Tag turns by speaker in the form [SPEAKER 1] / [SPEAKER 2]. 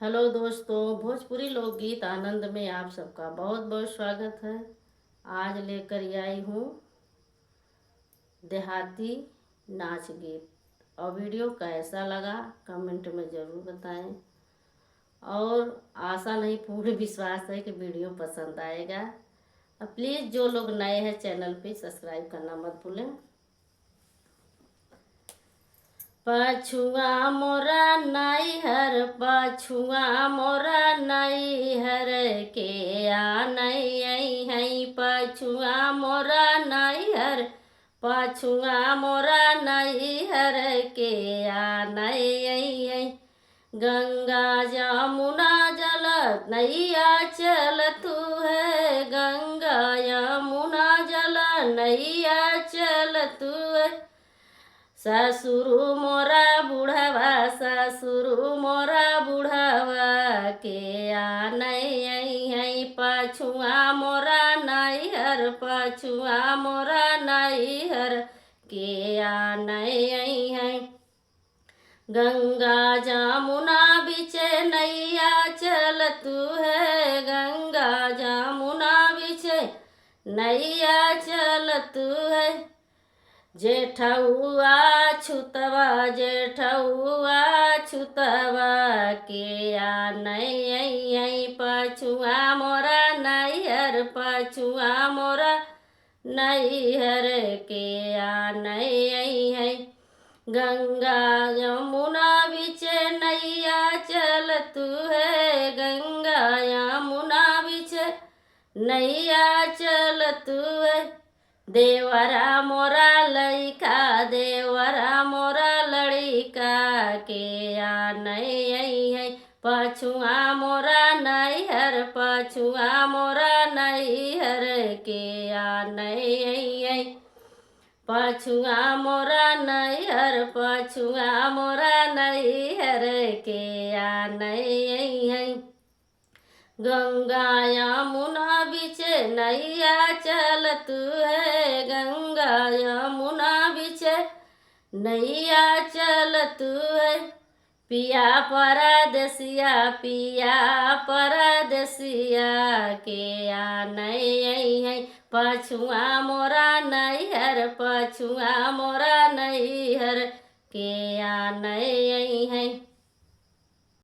[SPEAKER 1] Hello दोस्तों, भोजपुरी लोकगीत आनंद में आप सबका बहुत बहुत स्वागत है। आज लेकर आई हूँ देहाती नाच गीत। और वीडियो कैसा लगा कमेंट में ज़रूर बताएं। और आशा नहीं पूर्ण विश्वास है कि वीडियो पसंद आएगा। प्लीज़ जो लोग नए हैं चैनल पे सब्सक्राइब करना मत भूलें। पछुआ मोरा नैहर, पछुआ मोरा नैहर के आनई है। पछुआ मोरा नैहर, पछुआ मोरा नैहर के आनई है। गंगा जमुना जल नैया चलतू है, गंगा यमुना जल नैया चलतू है। ससुरु मोरा बुढ़वा, ससुरु मोरा बुढ़वा के आनई है। पछुआ मोरा नैहर, पछुआ मोरा नैहर के आनई है। गंगा जमुना बिचे नैया चलतू है, गंगा जमुना बिचे नैया चलतू है। जेठउआ छुतवा, जेठउआ छुतवा के आनई है। पछुआ मोरा नैहर, पछुआ मोरा नैहर के आनई है। गंगा यमुना बिचे नैया चलतू है, गंगा यमुना बिचे नैया चलतू है। देवरा मोरा लड़का, देवरा मोरा लड़का के आनई है। पछुआ मोरा नैहर, पछुआ मोरा नैहर के आनई है। पछुआ मोरा नैहर, पछुआ मोरा नैहर के आनई है। गंगा यमुना बिचे नैया चलतू है, गंगा यमुना बिचे नैया चलतू है। पिया परदेसिया, पिया परदेसिया के आनई है। पछुआ मोरा नैहर, पछुआ मोरा नैहर के आनई है।